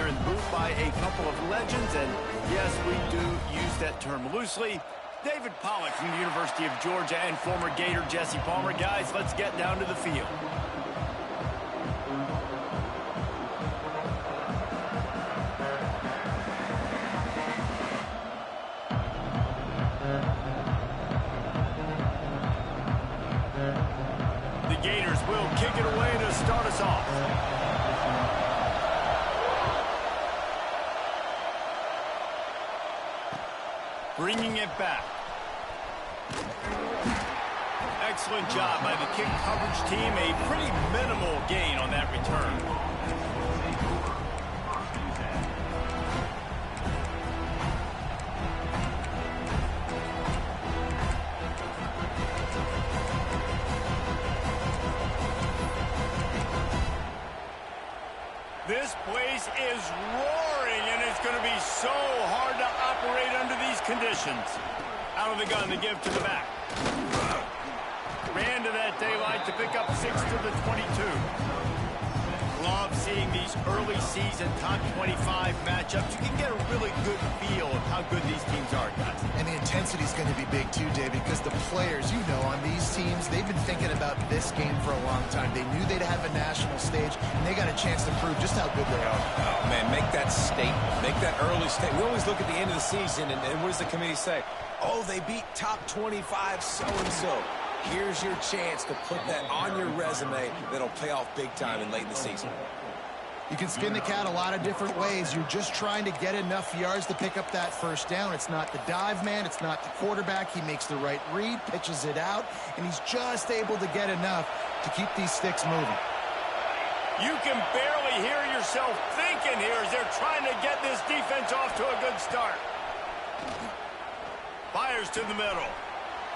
in the booth by a couple of legends, and yes, we do use that term loosely. David Pollock from the University of Georgia and former Gator Jesse Palmer. Guys, let's get down to the field. The Gators will kick it away to start us off. Bringing it back. Excellent job by the kick coverage team. A pretty minimal gain on that return. This place is roaring, and it's going to be so hard to operate under these conditions. Out of the gun to give to the back. Ran to that daylight to pick up 6 to the 22. Love seeing these early season top 25 matchups. You can get a really good feel of how good these teams are, guys. And the intensity is going to be big too, David, because the players, you know, on these teams, they've been thinking about this game for a long time. They knew they'd have a national stage, and they got a chance to prove just how good they are. Oh, man, make that statement. Make that early statement. We always look at the end of the season, and what does the committee say? Oh, they beat top 25 so-and-so. Here's your chance to put that on your resume that'll pay off big time and late in the season. You can skin the cat a lot of different ways. You're just trying to get enough yards to pick up that first down. It's not the dive man. It's not the quarterback. He makes the right read, pitches it out, and he's just able to get enough to keep these sticks moving. You can barely hear yourself thinking here as they're trying to get this defense off to a good start. Fires to the middle.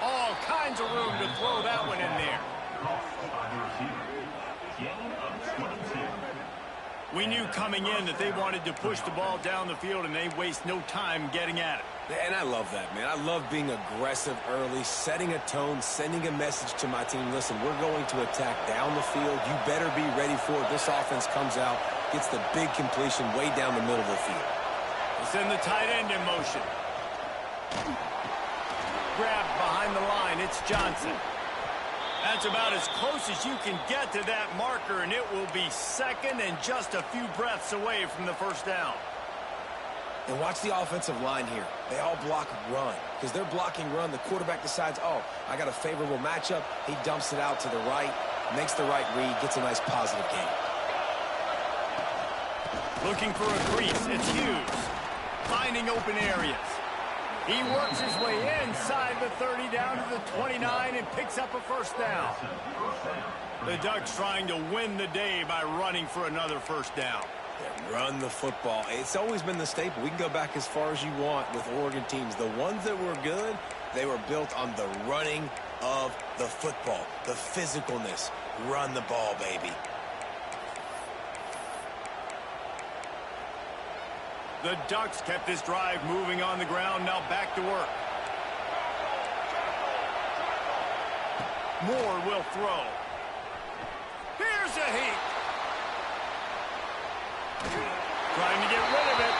All kinds of room to throw that one in there. We knew coming in that they wanted to push the ball down the field, and they waste no time getting at it. And I love that, man. I love being aggressive early, setting a tone, sending a message to my team. Listen, we're going to attack down the field. You better be ready for it. This offense comes out, gets the big completion way down the middle of the field. They send the tight end in motion. Grabbed behind the line. It's Johnson. That's about as close as you can get to that marker, and it will be second and just a few breaths away from the first down. And watch the offensive line here. They all block run. Because they're blocking run, the quarterback decides, oh, I got a favorable matchup. He dumps it out to the right, makes the right read, gets a nice positive gain. Looking for a crease. It's Hughes. Finding open areas. He works his way inside the 30 down to the 29 and picks up a first down. The Ducks trying to win the day by running for another first down. Yeah, run the football. It's always been the staple. We can go back as far as you want with Oregon teams. The ones that were good, they were built on the running of the football, the physicalness. Run the ball, baby. The Ducks kept this drive moving on the ground. Now back to work. Moore will throw. Here's a heat. Trying to get rid of it.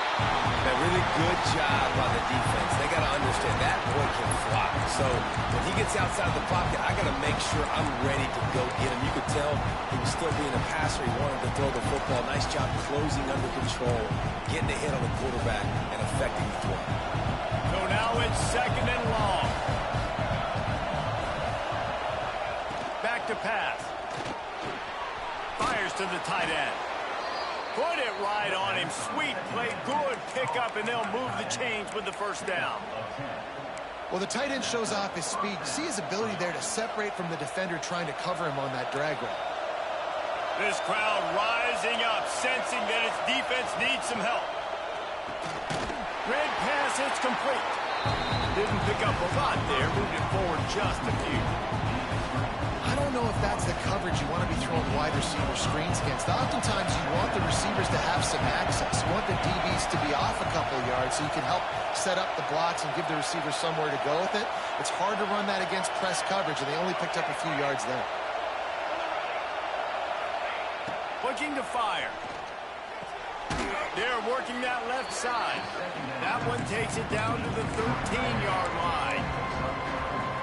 A really good job by the defense. They got to understand that boy can fly. So when he gets outside the pocket, I got to make sure I'm ready to go get him. You could tell he was still being a passer. He wanted to throw the football. Nice job closing under control, getting a hit on the quarterback, and affecting the throw. So now it's second and long. Back to pass. Fires to the tight end. Put it right on him. Sweet play. Good pickup, and they'll move the chains with the first down. Well, the tight end shows off his speed. You see his ability there to separate from the defender trying to cover him on that drag route. This crowd rising up, sensing that its defense needs some help. Red pass, it's complete. Didn't pick up a lot there. Moved it forward just a few. I don't know if that's the coverage you want to be throwing wide receiver screens against. Oftentimes you want the receivers to have some access. You want the DBs to be off a couple of yards so you can help set up the blocks and give the receivers somewhere to go with it. It's hard to run that against press coverage, and they only picked up a few yards there. Looking to fire. They're working that left side. That one takes it down to the 13-yard line.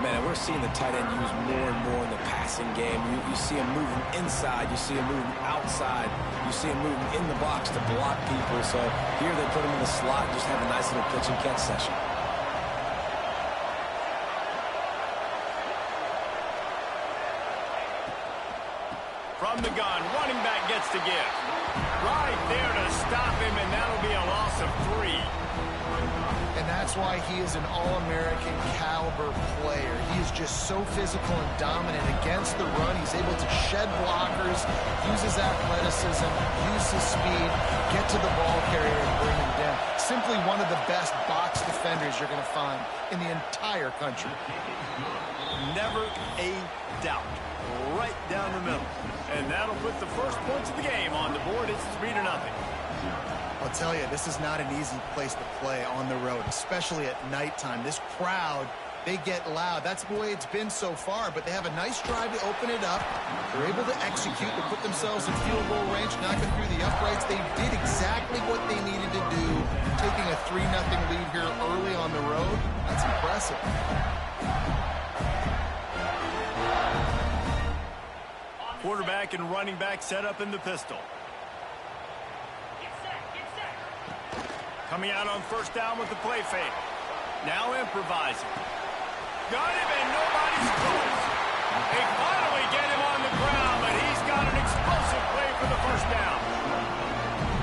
Man, we're seeing the tight end used more and more in the passing game. You see him moving inside. You see him moving outside. You see him moving in the box to block people. So here they put him in the slot and just have a nice little pitch and catch session. From the gun, running back gets to give. Right there to stop him, and that'll be a loss of 3. And that's why he is an All-American caliber player. He is just so physical and dominant against the run. He's able to shed blockers, use his athleticism, use his speed, get to the ball carrier and bring him down. Simply one of the best box defenders you're going to find in the entire country. Never a doubt. Right down the middle. And that'll put the first points of the game on the board. It's 3-0. I'll tell you, this is not an easy place to play on the road, especially at nighttime. This crowd, they get loud. That's the way it's been so far, but they have a nice drive to open it up. They're able to execute, to put themselves in field goal range, knocking through the uprights. They did exactly what they needed to do, taking a 3-0 lead here early on the road. That's impressive. Quarterback and running back set up in the pistol. Coming out on first down with the play fake. Now improvising. Got him and nobody's close. They finally get him on the ground, but he's got an explosive play for the first down.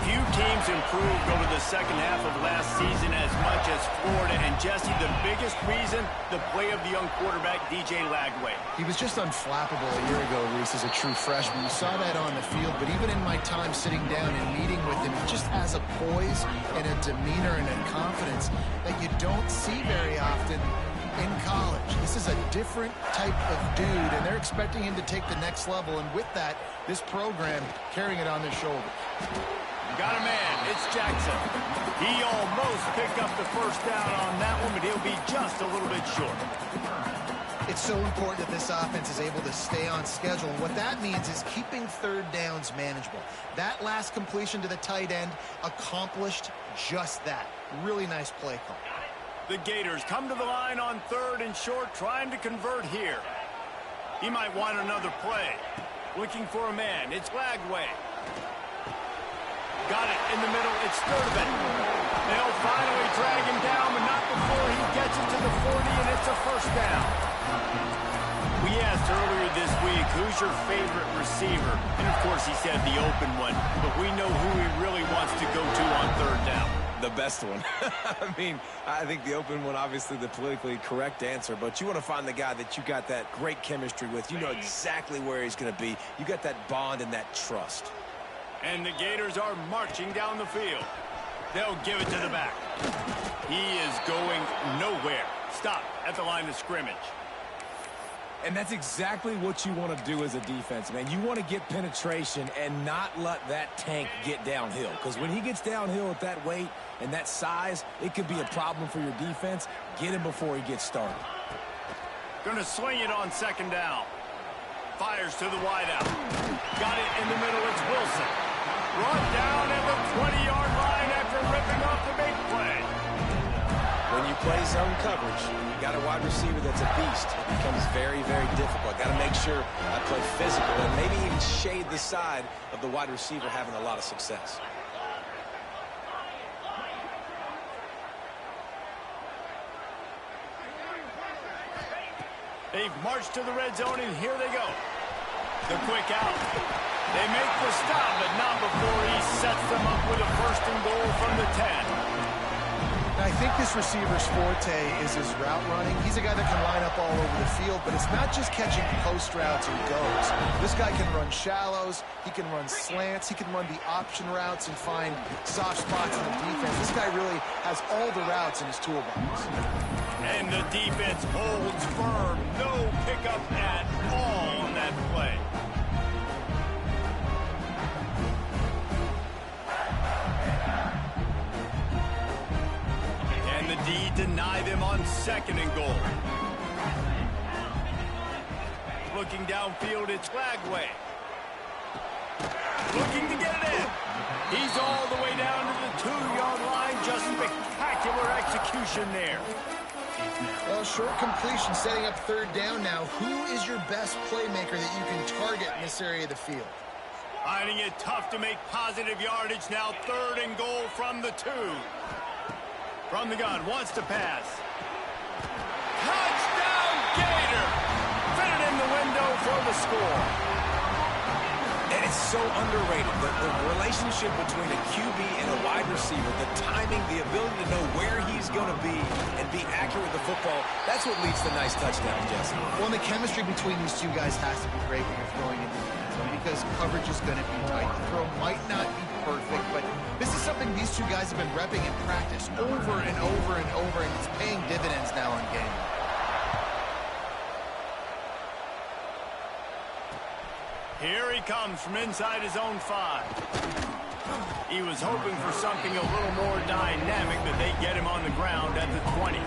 Few teams improved over the second half of last season as much as Florida. And Jesse, the biggest reason, the play of the young quarterback, DJ Lagway. He was just unflappable a year ago, Reese, as a true freshman. You saw that on the field, but even in my time sitting down and meeting with him, he just has a poise and a demeanor and a confidence that you don't see very often in college. This is a different type of dude, and they're expecting him to take the next level, and with that, this program carrying it on their shoulders. Got a man. It's Jackson. He almost picked up the first down on that one, but he'll be just a little bit short. It's so important that this offense is able to stay on schedule. And what that means is keeping third downs manageable. That last completion to the tight end accomplished just that. Really nice play call. The Gators come to the line on 3rd and short, trying to convert here. He might want another play. Looking for a man. It's Lagway. Got it in the middle. It's Sturdivant. They'll finally drag him down, but not before he gets it to the 40, and it's a first down. We asked earlier this week, who's your favorite receiver? And, of course, he said the open one, but we know who he really wants to go to on 3rd down. The best one. I mean, I think the open one, obviously the politically correct answer, but you want to find the guy that you got that great chemistry with. You know exactly where he's going to be. You got that bond and that trust. And the Gators are marching down the field. They'll give it to the back. He is going nowhere. Stop at the line of scrimmage. And that's exactly what you want to do as a defense, man. You want to get penetration and not let that tank get downhill. Because when he gets downhill at that weight and that size, it could be a problem for your defense. Get him before he gets started. Going to swing it on 2nd down. Fires to the wideout. Got it in the middle. It's Wilson. Brought down at the 20-yard line after ripping off the big play. When you play zone coverage, you got a wide receiver that's a beast. It becomes very, very difficult. Got to make sure I play physical and maybe even shade the side of the wide receiver having a lot of success. They've marched to the red zone, and here they go. The quick out. They make the stop, but not before he sets them up with a 1st and goal from the 10. I think this receiver's forte is his route running. He's a guy that can line up all over the field, but it's not just catching post routes and goes. This guy can run shallows, he can run slants, he can run the option routes and find soft spots in the defense. This guy really has all the routes in his toolbox. And the defense holds firm. No pickup at all on that play. And the D deny them on 2nd and goal. Looking downfield, it's Lagway. Looking to get it in. He's all the way down to the spectacular execution there. Well, short completion setting up third down now. Who is your best playmaker that you can target in this area of the field? Finding it tough to make positive yardage now. 3rd and goal from the 2. From the gun, wants to pass. Touchdown, Gator! Fitted in the window for the score. And it's so underrated. The relationship between a QB and a wide receiver, the timing, the ability to know where he's going to be and be accurate with the football, that's what leads to nice touchdowns, Jesse. Well, the chemistry between these two guys has to be great when you're throwing into the end zone because coverage is going to be tight. The throw might not be perfect, but this is something these two guys have been repping in practice over and over and over, and it's paying dividends now in game. Here he comes from inside his own 5. He was hoping for something a little more dynamic, but they get him on the ground at the 20.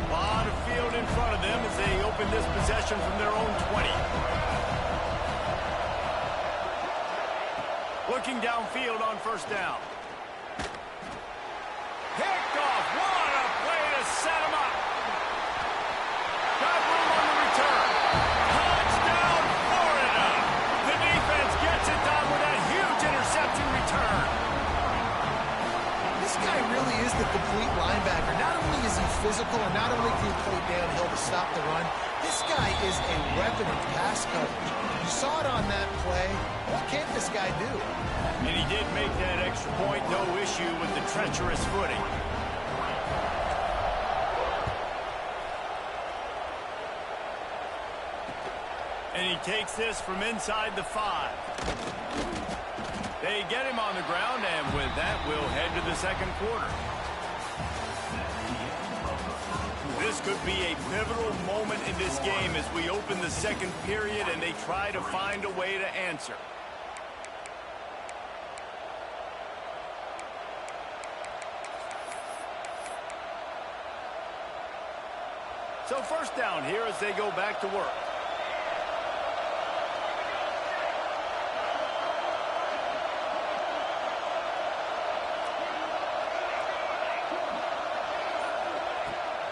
A lot of field in front of them as they open this possession from their own 20. Looking downfield on 1st down. Picked off. What a play to set him up. Got room on the return. Touchdown, Florida. The defense gets it done with that huge interception return. This guy really is the complete linebacker. Not only is he physical and not only can he play downhill to stop the run, this guy is a weapon in pass coverage. You saw it on that play. What can't this guy do? And he did make that extra point, no issue with the treacherous footing. And he takes this from inside the 5. They get him on the ground, and with that, we'll head to the 2nd quarter. This could be a pivotal moment in this game as we open the 2nd period and they try to find a way to answer. So 1st down here as they go back to work.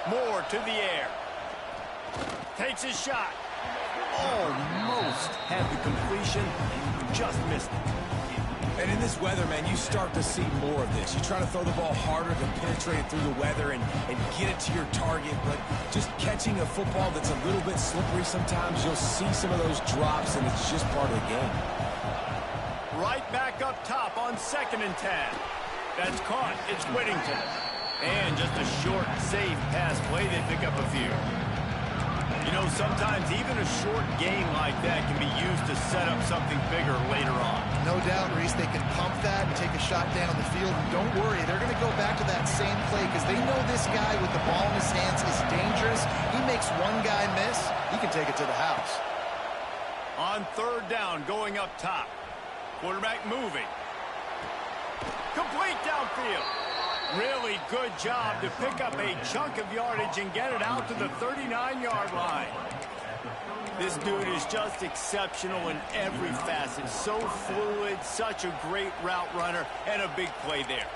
Moore to the air. Takes his shot. Almost had the completion. Just missed it. And in this weather, man, you start to see more of this. You try to throw the ball harder to penetrate it through the weather and get it to your target, but just catching a football that's a little bit slippery sometimes, you'll see some of those drops, and it's just part of the game. Right back up top on 2nd and 10. That's caught. It's Whittington. And just a short, safe pass play, they pick up a few. You know, sometimes even a short game like that can be used to set up something bigger later on. No doubt, Reese, they can pump that and take a shot down the field. And don't worry, they're going to go back to that same play because they know this guy with the ball in his hands is dangerous. He makes one guy miss, he can take it to the house. On 3rd down, going up top. Quarterback moving. Complete downfield. Really good job to pick up a chunk of yardage and get it out to the 39-yard line. This dude is just exceptional in every facet. So fluid, such a great route runner, and a big play there.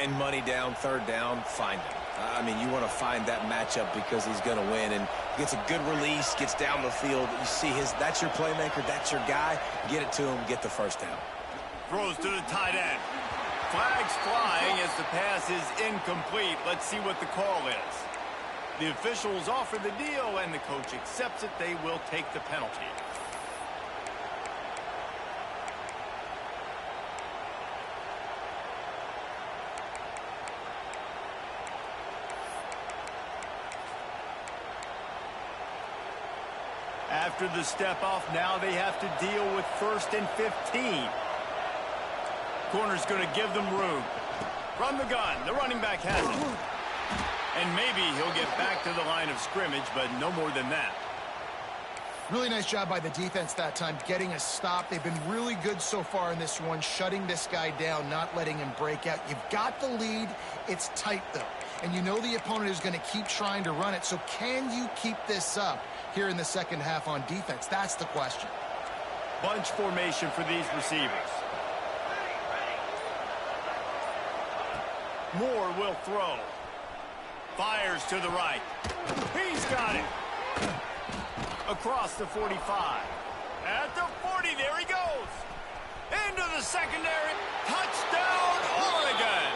And money down, 3rd down, find him. I mean, you want to find that matchup because he's going to win, and gets a good release, gets down the field. You see that's your playmaker, that's your guy. Get it to him, get the 1st down. Throws to the tight end. Flags flying as the pass is incomplete. Let's see what the call is. The officials offer the deal, and the coach accepts it. They will take the penalty. After the step off, now they have to deal with 1st and 15. Corner's going to give them room. From the gun, the running back has it. And maybe he'll get back to the line of scrimmage, but no more than that. Really nice job by the defense that time, getting a stop. They've been really good so far in this one, shutting this guy down, not letting him break out. You've got the lead. It's tight, though. And you know the opponent is going to keep trying to run it. So can you keep this up here in the 2nd half on defense? That's the question. Bunch formation for these receivers. Moore will throw. Fires to the right. He's got it. Across the 45. At the 40, there he goes. Into the secondary. Touchdown, Oregon.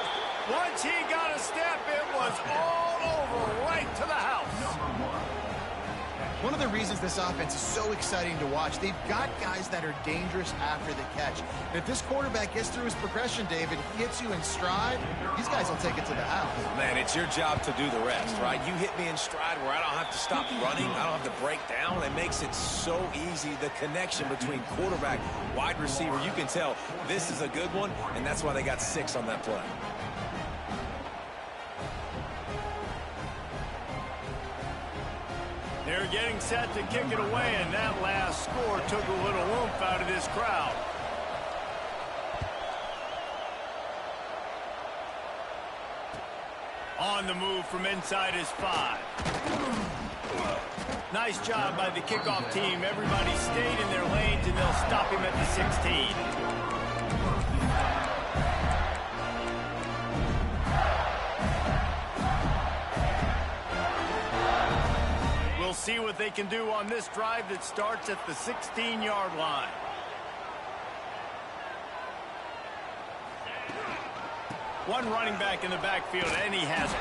Once he got a step, it was all over right to the house. One of the reasons this offense is so exciting to watch, they've got guys that are dangerous after the catch. And if this quarterback gets through his progression, David, hits you in stride, these guys will take it to the house. Man, it's your job to do the rest, right? You hit me in stride where I don't have to stop running. I don't have to break down. It makes it so easy, the connection between quarterback, wide receiver. You can tell this is a good one, and that's why they got 6 on that play. They're getting set to kick it away, and that last score took a little oomph out of this crowd. On the move from inside his 5. Nice job by the kickoff team. Everybody stayed in their lanes, and they'll stop him at the 16. We'll see what they can do on this drive that starts at the 16-yard line. One running back in the backfield, and he has it.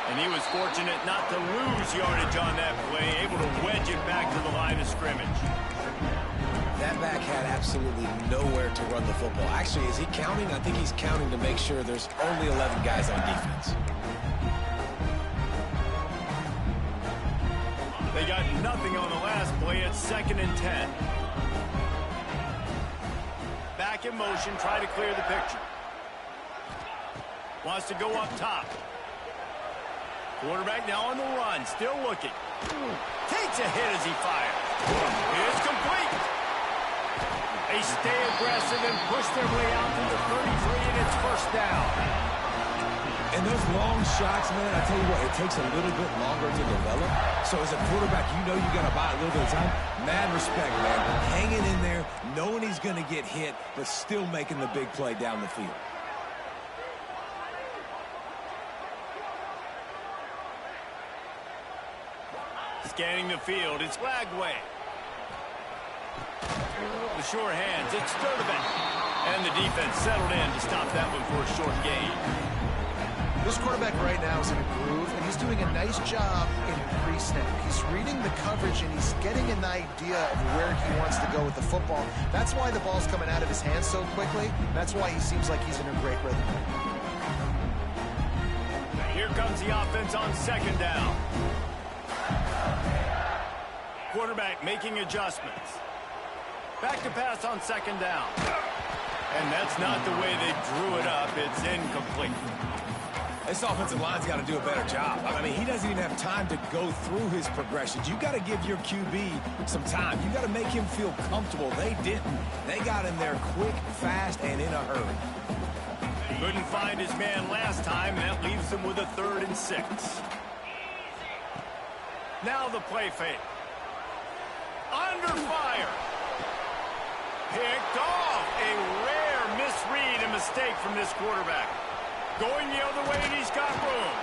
And he was fortunate not to lose yardage on that play, able to wedge it back to the line of scrimmage. That back had absolutely nowhere to run the football. Actually, is he counting? I think he's counting to make sure there's only 11 guys on defense. They got nothing on the last play. It's 2nd and 10. Back in motion, try to clear the picture. Wants to go up top. Quarterback now on the run, still looking. Takes a hit as he fires. It's complete. They stay aggressive and push their way out to the 33, and it's 1st down. And those long shots, man, I tell you what, it takes a little bit longer to develop. So as a quarterback, you know you got to buy a little bit of time. Mad respect, man. Hanging in there, knowing he's going to get hit, but still making the big play down the field. Scanning the field, it's Lagway. The sure hands, it's Sturdivant. And the defense settled in to stop that one for a short gain. This quarterback right now is in a groove, and he's doing a nice job in pre-snap. He's reading the coverage, and he's getting an idea of where he wants to go with the football. That's why the ball's coming out of his hands so quickly. That's why he seems like he's in a great rhythm. Here comes the offense on 2nd down. Quarterback making adjustments. Back to pass on 2nd down. And that's not the way they drew it up. It's incomplete. This offensive line's got to do a better job. I mean, he doesn't even have time to go through his progressions. You got to give your QB some time. You got to make him feel comfortable. They didn't. They got him there quick, fast, and in a hurry. Couldn't find his man last time, and that leaves him with a 3rd and 6. Now the play fake. Under fire. Picked off. A rare misread and mistake from this quarterback. Going the other way, and he's got room.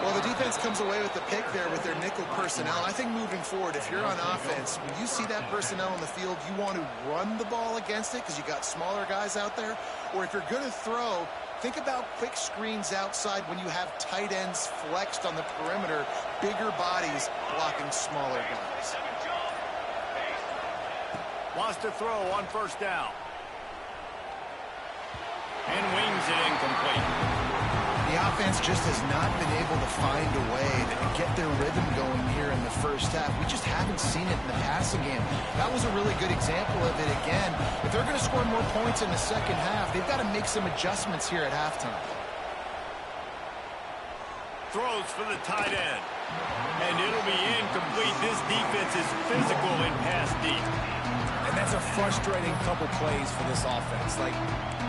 Well, the defense comes away with the pick there with their nickel personnel. I think moving forward, if you're on offense, when you see that personnel on the field, you want to run the ball against it because you got smaller guys out there. Or if you're going to throw, think about quick screens outside when you have tight ends flexed on the perimeter, bigger bodies blocking smaller guys. Wants to throw on 1st down. And wings it incomplete. The offense just has not been able to find a way to get their rhythm going here in the 1st half. We just haven't seen it in the passing game. That was a really good example of it again. If they're going to score more points in the 2nd half, they've got to make some adjustments here at halftime. Throws for the tight end. And it'll be incomplete. This defense is physical in pass deep. And that's a frustrating couple plays for this offense. Like,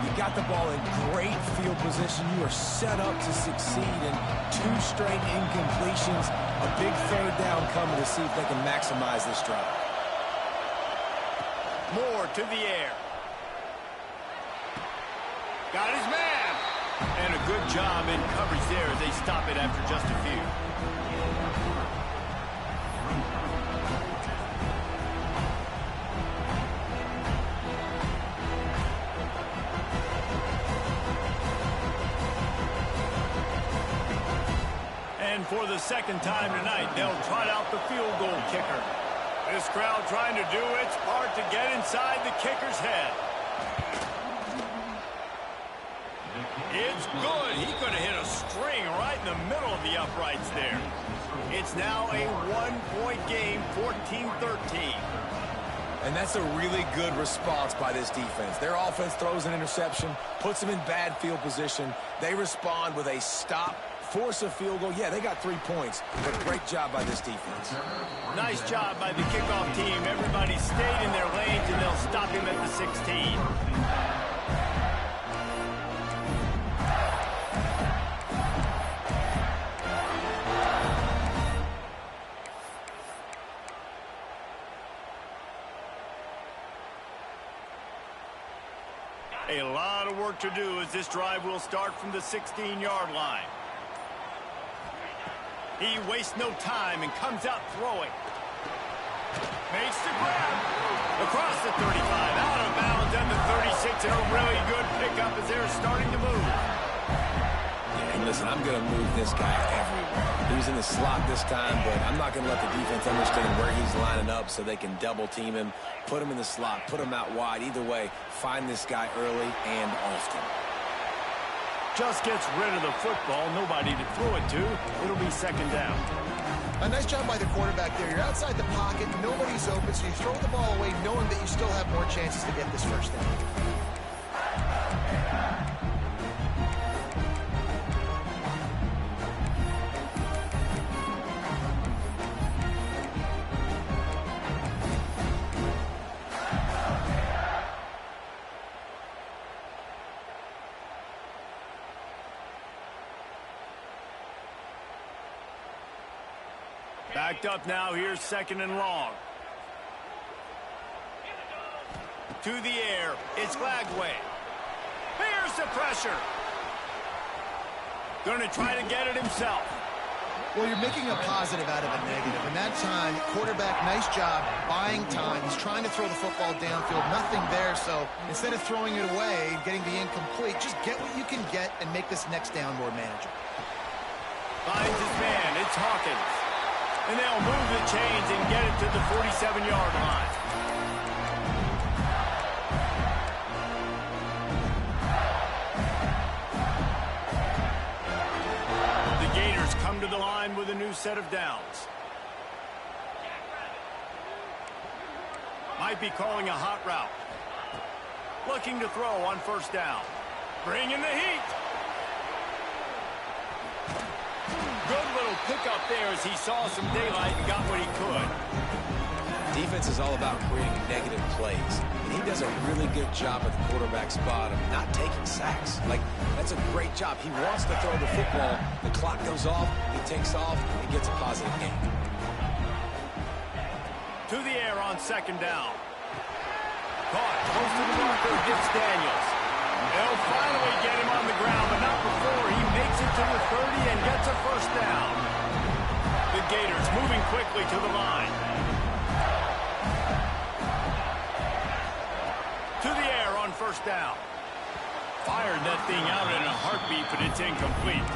you got the ball in great field position. You are set up to succeed, and 2 straight incompletions. A big 3rd down coming to see if they can maximize this drive. Moore to the air. Got his man. And a good job in coverage there as they stop it after just a few. And for the second time tonight, they'll trot out the field goal kicker. This crowd trying to do its part to get inside the kicker's head. It's good. He could have hit a string right in the middle of the uprights there. It's now a one-point game, 14-13. And that's a really good response by this defense. Their offense throws an interception, puts them in bad field position. They respond with a stop, force a field goal. Yeah, they got 3 points, but great job by this defense. Nice job by the kickoff team. Everybody stayed in their lanes, and they'll stop him at the 16. A lot of work to do as this drive will start from the 16-yard line. He wastes no time and comes out throwing. Makes the grab. Across the 35, out of bounds, and the 36, and a really good pickup as they're starting to move. Yeah, and listen, I'm going to move this guy everywhere. He was in the slot this time, but I'm not going to let the defense understand where he's lining up so they can double team him, put him in the slot, put him out wide. Either way, find this guy early and often. Just gets rid of the football. Nobody to throw it to. It'll be second down. A nice job by the quarterback there. You're outside the pocket. Nobody's open, so you throw the ball away knowing that you still have more chances to get this first down. Backed up now, here's second and long. To the air, it's Glagway. Here's the pressure. Going to try to get it himself. Well, you're making a positive out of a negative. And that time, quarterback, nice job, buying time. He's trying to throw the football downfield. Nothing there, so instead of throwing it away and getting the incomplete, just get what you can get and make this next down more manageable. Finds his man, it's Hawkins. And they'll move the chains and get it to the 47-yard line. The Gators come to the line with a new set of downs. Might be calling a hot route. Looking to throw on first down. Bringing the heat. Good little pickup there as he saw some daylight and got what he could. Defense is all about creating negative plays, and he does a really good job at the quarterback spot of not taking sacks. Like, that's a great job. He wants to throw the football. The clock goes off, he takes off, and gets a positive gain. To the air on second down. Caught close to the marker, gets Daniels. They'll finally get him on the ground, but not before he makes it to the 30 and gets a first down. The Gators moving quickly to the line. To the air on first down. Fired that thing out in a heartbeat, but it's incomplete.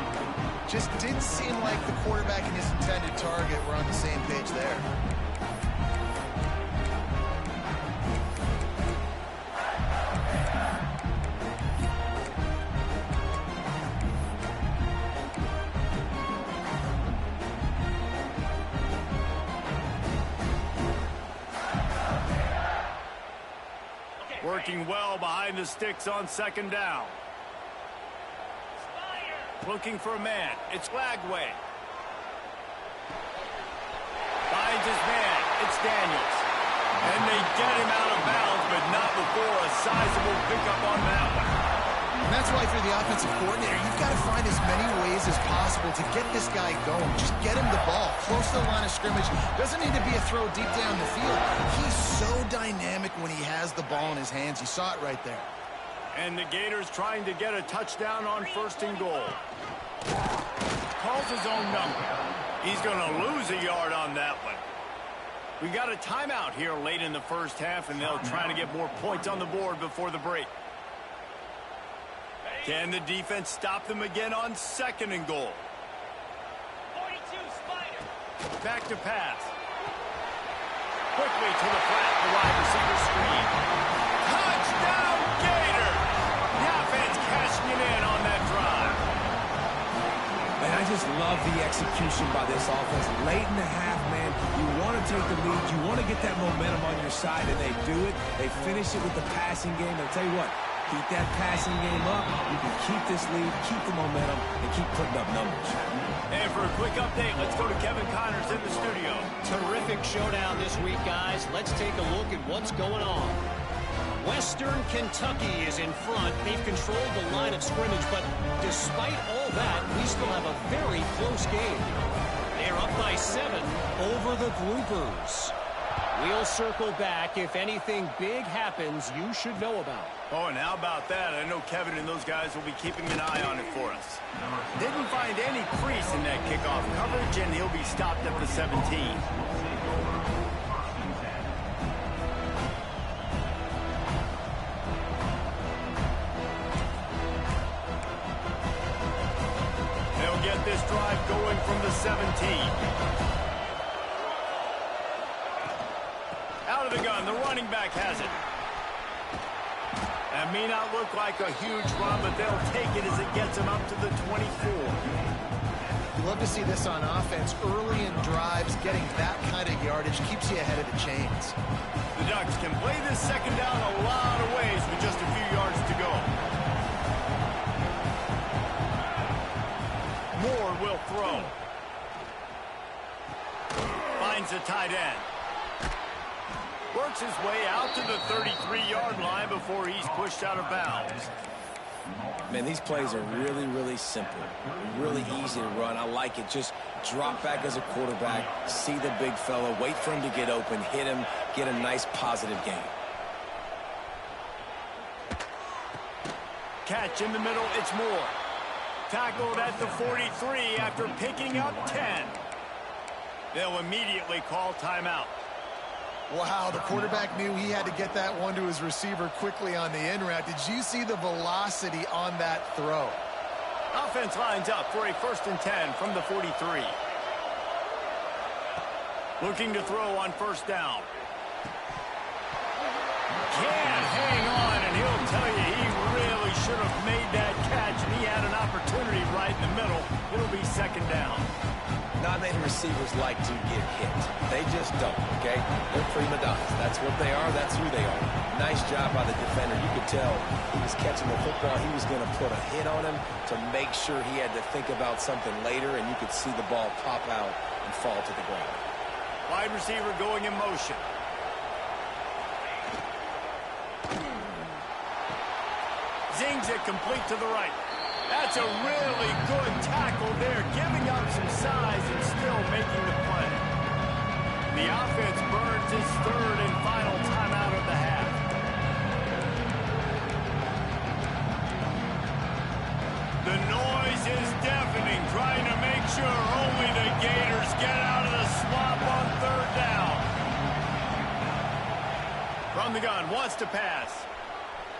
Just didn't seem like the quarterback and his intended target were on the same page there. Working well behind the sticks on second down. Looking for a man. It's Glagway. Finds his man. It's Daniels. And they get him out of bounds, but not before a sizable pickup on that one. And that's why, if you're the offensive coordinator, you've got to find as many ways as possible to get this guy going. Just get him the ball close to the line of scrimmage. Doesn't need to be a throw deep down the field. He's so dynamic when he has the ball in his hands. You saw it right there. And the Gators trying to get a touchdown on 1st and goal. Calls his own number. He's going to lose a yard on that one. We got a timeout here late in the first half, and they'll try to get more points on the board before the break. Can the defense stop them again on 2nd and goal? 42 Spider. Back to pass. Quickly to the flat, the wide receiver screen. Touchdown, Gators! The offense cashing it in on that drive. Man, I just love the execution by this offense. Late in the half, man, you want to take the lead. You want to get that momentum on your side, and they do it. They finish it with the passing game. I'll tell you what, keep that passing game up. You can keep this lead, keep the momentum, and keep putting up numbers. And for a quick update, let's go to Kevin Connors in the studio. Terrific showdown this week, guys. Let's take a look at what's going on. Western Kentucky is in front. They've controlled the line of scrimmage, but despite all that, we still have a very close game. They're up by 7 over the Groupers. We'll circle back. If anything big happens, you should know about. Oh, and how about that? I know Kevin and those guys will be keeping an eye on it for us. Didn't find any crease in that kickoff coverage, and he'll be stopped at the 17. They'll get this drive going from the 17. Out of the gun, the running back has it. That may not look like a huge run, but they'll take it as it gets them up to the 24. You love to see this on offense. Early in drives, getting that kind of yardage keeps you ahead of the chains. The Ducks can play this 2nd down a lot of ways with just a few yards to go. Moore will throw. Finds a tight end. Works his way out to the 33-yard line before he's pushed out of bounds. Man, these plays are really, really simple. Really easy to run. I like it. Just drop back as a quarterback, see the big fella, wait for him to get open, hit him, get a nice positive gain. Catch in the middle, it's Moore. Tackled at the 43 after picking up 10. They'll immediately call timeout. Wow, the quarterback knew he had to get that one to his receiver quickly on the in route. Did you see the velocity on that throw? Offense lines up for a 1st and 10 from the 43. Looking to throw on 1st down. Can't hang on, and he'll tell you he really should have made that catch, and he had an opportunity right in the middle. It'll be 2nd down. Not many receivers like to get hit. They just don't, okay? They're prima donnas. That's what they are. That's who they are. Nice job by the defender. You could tell he was catching the football. He was going to put a hit on him to make sure he had to think about something later, and you could see the ball pop out and fall to the ground. Wide receiver going in motion. Zings it complete to the right. That's a really good tackle there, giving up some size and still making the play. The offense burns its 3rd and final timeout of the half. The noise is deafening, trying to make sure only the Gators get out of the swamp on 3rd down. From the gun, wants to pass.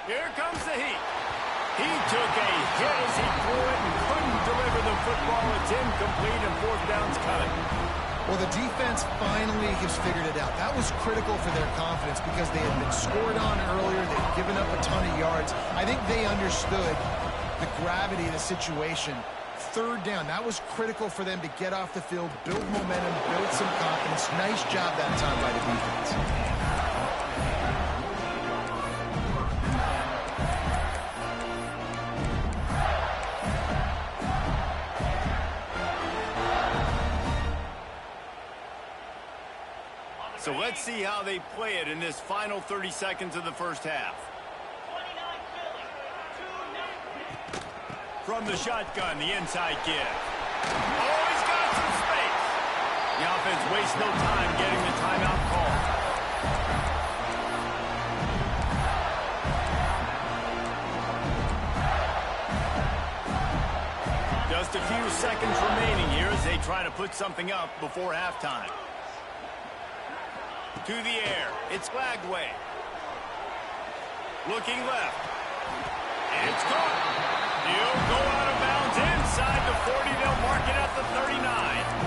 Here comes the heat. He took a hit as he threw it and couldn't deliver the football. It's incomplete and 4th down's coming. Well, the defense finally has figured it out. That was critical for their confidence because they had been scored on earlier. They'd given up a ton of yards. I think they understood the gravity of the situation. 3rd down, that was critical for them to get off the field, build momentum, build some confidence. Nice job that time by the defense. So let's see how they play it in this final 30 seconds of the first half. From the shotgun, the inside give. Oh, he's got some space. The offense wastes no time getting the timeout call. Just a few seconds remaining here as they try to put something up before halftime. To the air. It's Lagway. Looking left. It's caught. He'll go out of bounds inside the 40. They'll mark it at the 39.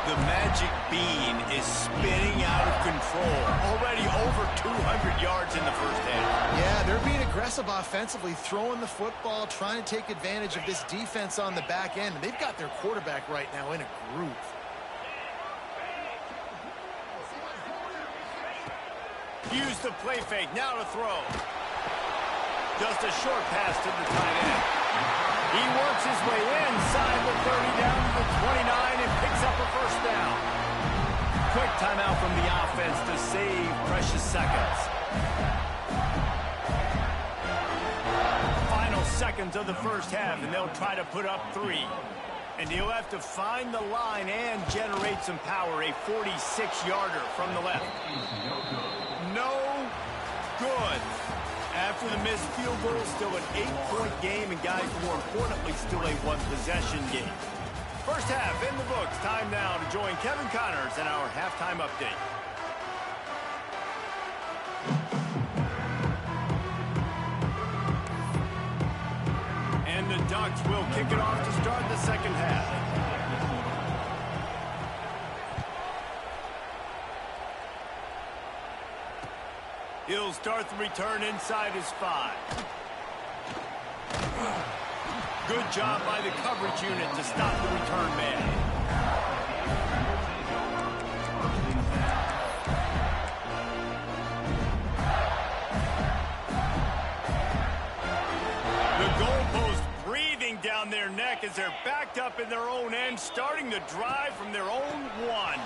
The magic bean is spinning out of control. Already over 200 yards in the first half. Yeah, they're being aggressive offensively, throwing the football, trying to take advantage of this defense on the back end. And they've got their quarterback right now in a groove. Use the play fake. Now to throw. Just a short pass to the tight end. He works his way inside the 30 down to the 29 and picks up a first down. Quick timeout from the offense to save precious seconds. Final seconds of the first half, and they'll try to put up 3. And he'll have to find the line and generate some power. A 46-yarder from the left. No good. After the missed field goal, still an 8-point game, and guys, more importantly, still a one-possession game. First half in the books. Time now to join Kevin Connors in our halftime update. And the Ducks will kick it off to start the second half. He'll start the return inside his 5. Good job by the coverage unit to stop the return man. The goalpost breathing down their neck as they're backed up in their own end, starting the drive from their own 1.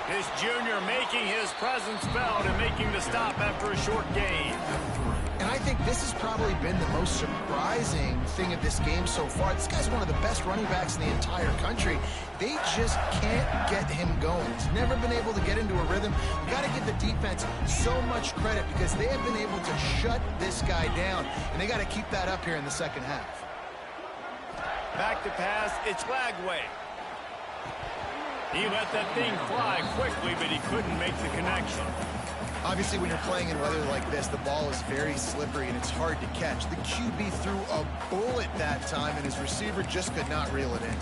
This junior making his presence felt and making the stop after a short gain. And I think this has probably been the most surprising thing of this game so far. This guy's one of the best running backs in the entire country. They just can't get him going. He's never been able to get into a rhythm. We've got to give the defense so much credit because they have been able to shut this guy down. And they got to keep that up here in the second half. Back to pass. It's Lagway. He let that thing fly quickly, but he couldn't make the connection. Obviously, when you're playing in weather like this, the ball is very slippery and it's hard to catch. The QB threw a bullet that time, and his receiver just could not reel it in.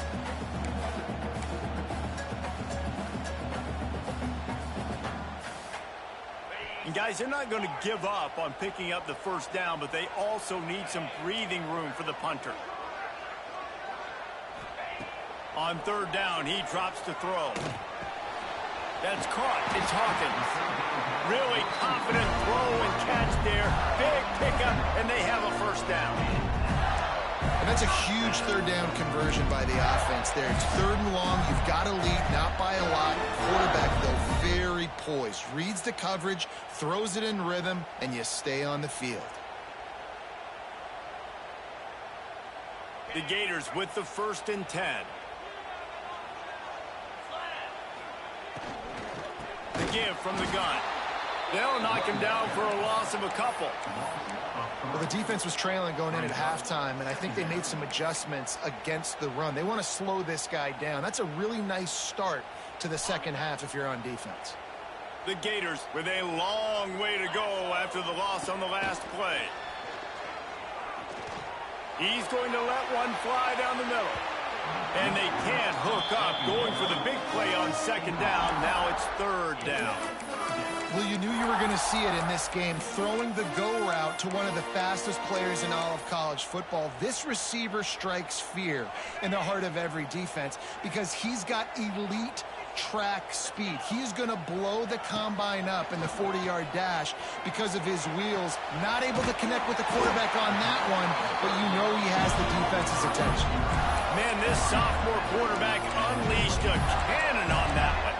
And guys, they're not going to give up on picking up the first down, but they also need some breathing room for the punter. On third down, he drops to throw. That's caught. It's Hawkins. Really confident throw and catch there. Big pickup, and they have a first down. And that's a huge third down conversion by the offense there. It's 3rd and long. You've got to lead, not by a lot. Quarterback, though, very poised. Reads the coverage, throws it in rhythm, and you stay on the field. The Gators with the 1st and 10. The give from the gun. They'll knock him down for a loss of a couple. Well, the defense was trailing going in at halftime, and I think they made some adjustments against the run. They want to slow this guy down. That's a really nice start to the second half if you're on defense. The Gators with a long way to go after the loss on the last play. He's going to let one fly down the middle. And they can't hook up, going for the big play on 2nd down. Now it's 3rd down. Well, you knew you were going to see it in this game, throwing the go route to one of the fastest players in all of college football. This receiver strikes fear in the heart of every defense because he's got elite track speed. He's going to blow the combine up in the 40-yard dash because of his wheels. Not able to connect with the quarterback on that one, but you know he has the defense's attention. Man, this sophomore quarterback unleashed a cannon on that one.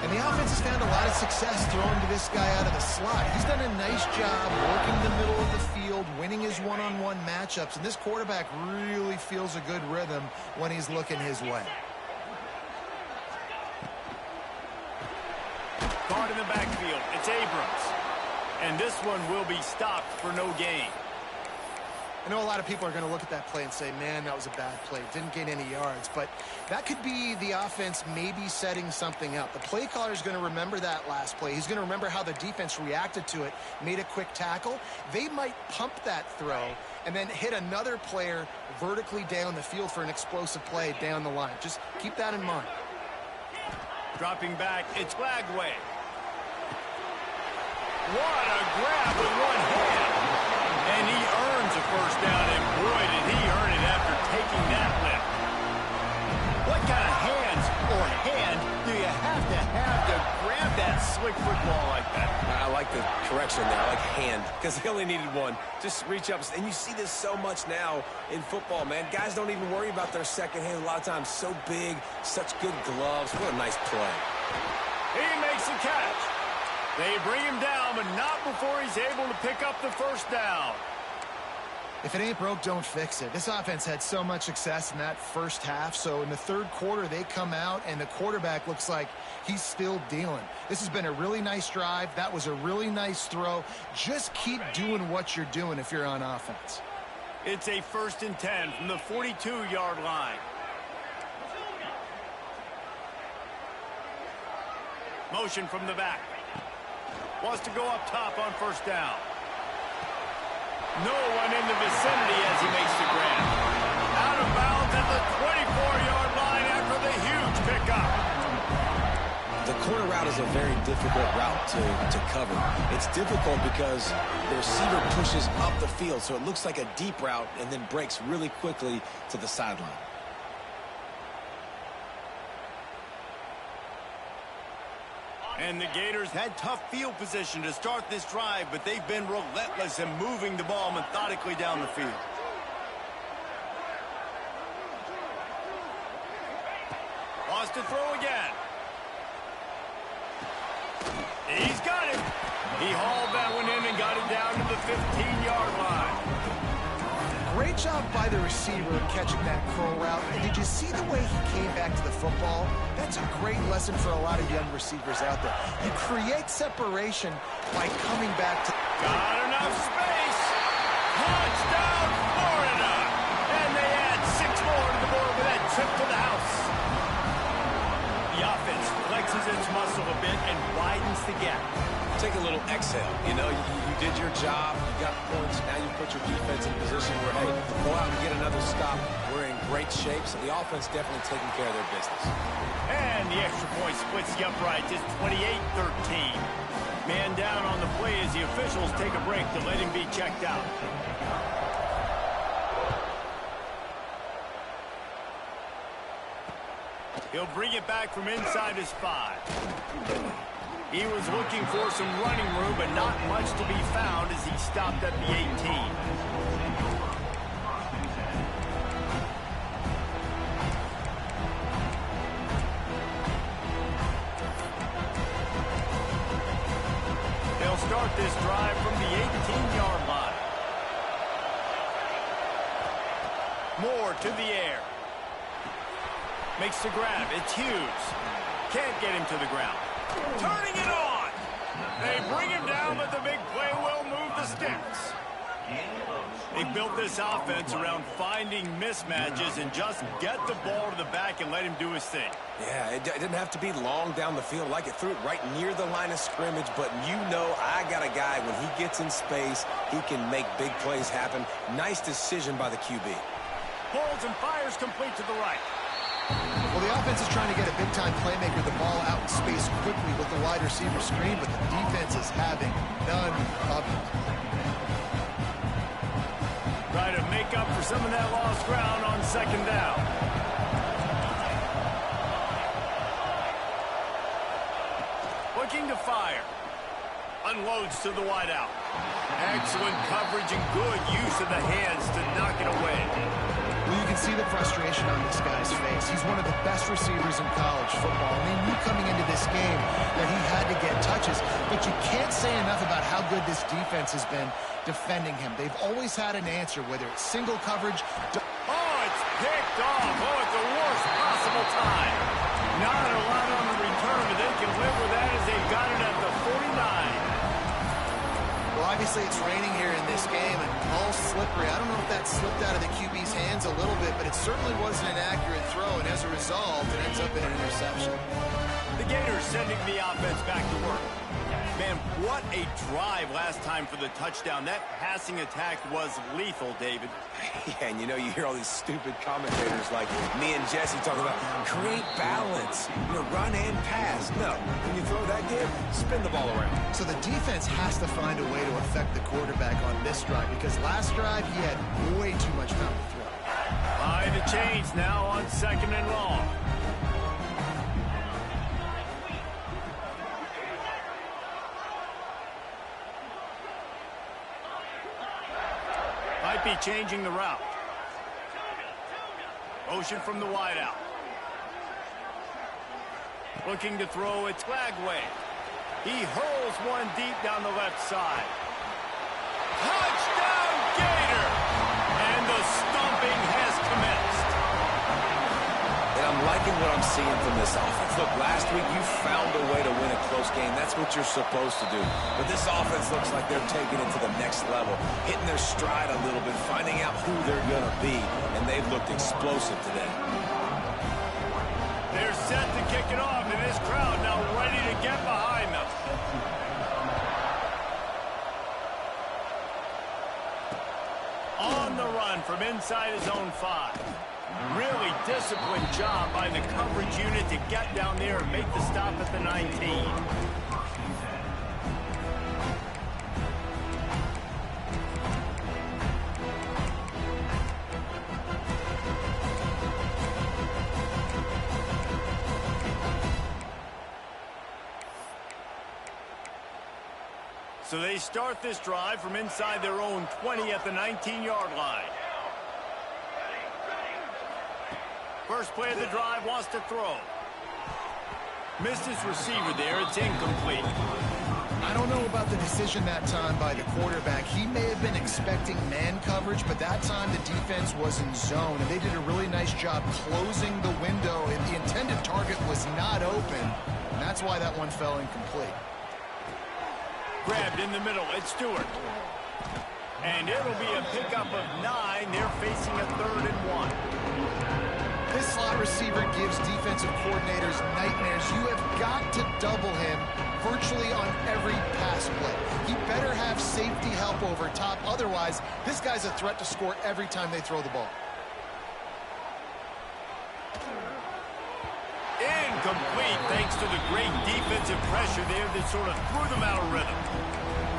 And the offense has found a lot of success throwing to this guy out of the slot. He's done a nice job working the middle of the field, winning his one-on-one matchups, and this quarterback really feels a good rhythm when he's looking his way. Caught in the backfield. It's Abrams. And this one will be stopped for no gain. I know a lot of people are going to look at that play and say, man, that was a bad play. Didn't gain any yards. But that could be the offense maybe setting something up. The play caller is going to remember that last play. He's going to remember how the defense reacted to it, made a quick tackle. They might pump that throw and then hit another player vertically down the field for an explosive play down the line. Just keep that in mind. Dropping back, it's Flagway. What a grab with one hand. And he earns a first down, and boy, did he earn it after taking that lift. What kind of hands or hand do you have to grab that slick football like that? I like the correction there. I like hand, because he only needed one. Just reach up. And you see this so much now in football, man. Guys don't even worry about their second hand a lot of times. So big, such good gloves. What a nice play. He makes the catch. They bring him down, but not before he's able to pick up the first down. If it ain't broke, don't fix it. This offense had so much success in that first half, so in the third quarter, they come out, and the quarterback looks like he's still dealing. This has been a really nice drive. That was a really nice throw. Just keep doing what you're doing if you're on offense. It's a 1st and 10 from the 42-yard line. Motion from the back. Wants to go up top on first down. No one in the vicinity as he makes the grab. Out of bounds at the 24-yard line after the huge pickup. The corner route is a very difficult route to cover. It's difficult because the receiver pushes up the field, so it looks like a deep route and then breaks really quickly to the sideline. And the Gators had tough field position to start this drive, but they've been relentless in moving the ball methodically down the field. Wants to throw again. He's got it. He hauled that one in and got it down to the 15-yard line. Great job by the receiver catching that curl route. And did you see the way he came back to the football? That's a great lesson for a lot of young receivers out there. You create separation by coming back to... Got enough space. Touchdown, Florida. And they add 6 more to the board with that trip to the house. The offense flexes its muscle a bit and widens the gap. Take a little exhale. You know, you did your job. You got points. Now you put your defense in a position where, hey, go out and get another stop. We're in great shape, so the offense definitely taking care of their business. And the extra point splits the uprights. It's 28-13. Man down on the play as the officials take a break to let him be checked out. He'll bring it back from inside his 5. He was looking for some running room, but not much to be found as he stopped at the 18. They'll start this drive from the 18-yard line. Moore to the air. Makes the grab. It's Hughes. Can't get him to the ground. Turning it on. They bring him down, but the big play will move the sticks. They built this offense around finding mismatches and just get the ball to the back and let him do his thing. Yeah, it didn't have to be long down the field. Like, it threw it right near the line of scrimmage, but you know I got a guy, when he gets in space, he can make big plays happen. Nice decision by the QB. Pulls and fires complete to the right. Well, the offense is trying to get a big-time playmaker the ball out in space quickly with the wide receiver screen, but the defense is having none of it. Try to make up for some of that lost ground on second down. Looking to fire. Unloads to the wideout. Excellent coverage and good use of the hands to knock it away. Well, you can see the frustration on this guy's face. He's one of the best receivers in college football. And they knew coming into this game that he had to get touches. But you can't say enough about how good this defense has been defending him. They've always had an answer, whether it's single coverage. Oh, it's picked off. Oh, at the worst possible time. Not a lot on the return, but they can live with that as they've got it at the 49. Well, I Obviously, it's raining here in this game, and all slippery. I don't know if that slipped out of the QB's hands a little bit, but it certainly wasn't an accurate throw, and as a result, it ends up in an interception. The Gators sending the offense back to work. Man, what a drive last time for the touchdown. That passing attack was lethal, David. Yeah, and you hear all these stupid commentators like me and Jesse talking about create balance, run and pass. No, when you throw that good, spin the ball around. So the defense has to find a way to affect the quarterback on this drive, because last drive he had way too much time to throw. By the chains now on 2nd and long. Might be changing the route. Motion from the wideout. Looking to throw, it's Flagway. He hurls one deep down the left side. Touchdown, Gator! And the stomping has commenced. And I'm liking what I'm seeing from this offense. Look, last week you found a way to win a close game. That's what you're supposed to do. But this offense looks like they're taking it to the next level, hitting their stride a little bit, finding out who they're going to be. And they've looked explosive today. They're set to kick it off, and this crowd now ready to get behind them. On the run from inside his own 5. Really disciplined job by the coverage unit to get down there and make the stop at the 19. So they start this drive from inside their own 20 at the 19-yard line. First play of the drive, wants to throw. Missed his receiver there. It's incomplete. I don't know about the decision that time by the quarterback. He may have been expecting man coverage, but that time the defense was in zone, and they did a really nice job closing the window, and the intended target was not open, and that's why that one fell incomplete. Grabbed in the middle. It's Stewart. And it'll be a pickup of 9. They're facing a 3rd and 1. This slot receiver gives defensive coordinators nightmares. You have got to double him virtually on every pass play. He better have safety help over top. Otherwise, this guy's a threat to score every time they throw the ball. Incomplete thanks to the great defensive pressure there that sort of threw them out of rhythm.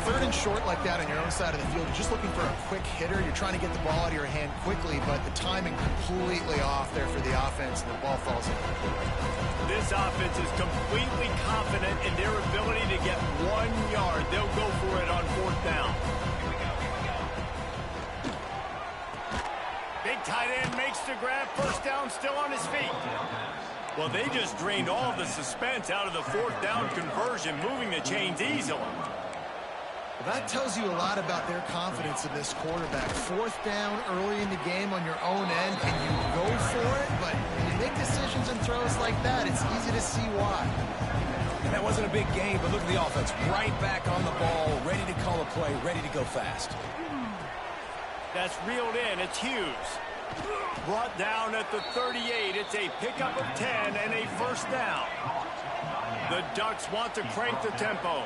3rd and short like that on your own side of the field, you're just looking for a quick hitter. You're trying to get the ball out of your hand quickly, but the timing completely off there for the offense, and the ball falls in. This offense is completely confident in their ability to get 1 yard. They'll go for it on 4th down. Big tight end makes the grab. First down, still on his feet. Well, they just drained all the suspense out of the 4th down conversion, moving the chains easily. Well, that tells you a lot about their confidence in this quarterback. 4th down early in the game on your own end, and you go for it, but when you make decisions and throws like that, it's easy to see why. And that wasn't a big game, but look at the offense. Right back on the ball, ready to call a play, ready to go fast. That's reeled in. It's Hughes. Brought down at the 38. It's a pickup of 10 and a 1st down. The Ducks want to crank the tempo.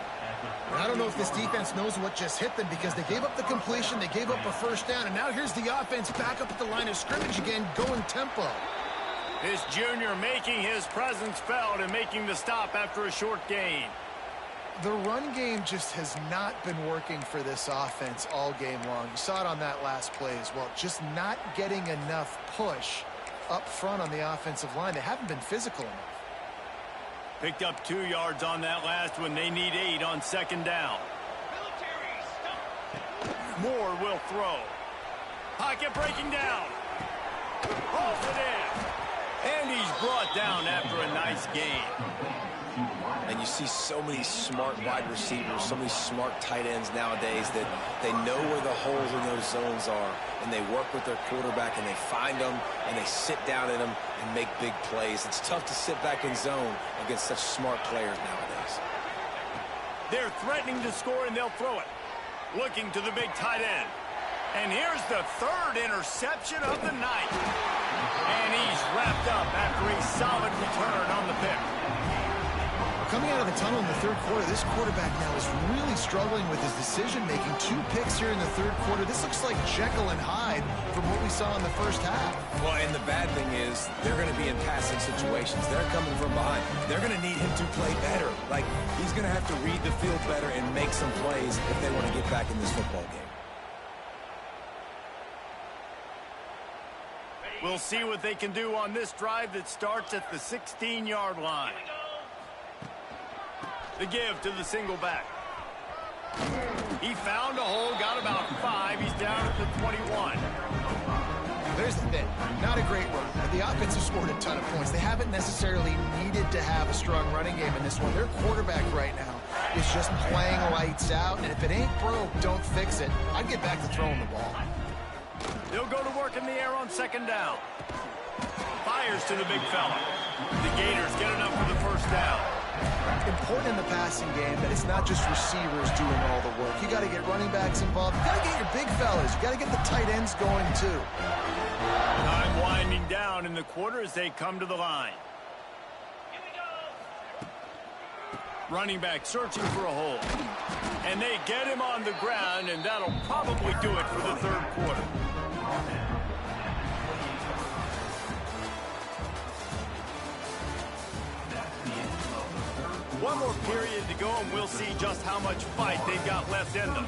I don't know if this defense knows what just hit them, because they gave up the completion, they gave up a 1st down, and now here's the offense back up at the line of scrimmage again, going tempo. This junior making his presence felt and making the stop after a short gain. The run game just has not been working for this offense all game long. You saw it on that last play as well. Just not getting enough push up front on the offensive line. They haven't been physical enough. Picked up 2 yards on that last one. They need 8 on 2nd down. Moore will throw. Pocket breaking down. Hauls it in. And he's brought down after a nice gain. And you see so many smart wide receivers, so many smart tight ends nowadays that they know where the holes in those zones are, and they work with their quarterback, and they find them, and they sit down in them and make big plays. It's tough to sit back in zone against such smart players nowadays. They're threatening to score, and they'll throw it. Looking to the big tight end. And here's the third interception of the night. And he's wrapped up after a solid return on the pick. Coming out of the tunnel in the third quarter, this quarterback now is really struggling with his decision-making. 2 picks here in the third quarter. This looks like Jekyll and Hyde from what we saw in the first half. Well, and the bad thing is they're going to be in passing situations. They're coming from behind. They're going to need him to play better. Like, he's going to have to read the field better and make some plays if they want to get back in this football game. We'll see what they can do on this drive that starts at the 16-yard line. The give to the single back. He found a hole, got about 5. He's down at the 21. There's the thing. Not a great run. The offense has scored a ton of points. They haven't necessarily needed to have a strong running game in this one. Their quarterback right now is just playing lights out, and if it ain't broke, don't fix it. I'd get back to throwing the ball. They'll go to work in the air on second down. Fires to the big fella. The Gators get enough for the first down. Important in the passing game that it's not just receivers doing all the work. You got to get running backs involved. You got to get your big fellas. You got to get the tight ends going too. Time winding down in the quarter as they come to the line. Running back searching for a hole. And they get him on the ground, and that'll probably do it for the third quarter. One more period to go, and we'll see just how much fight they've got left in them.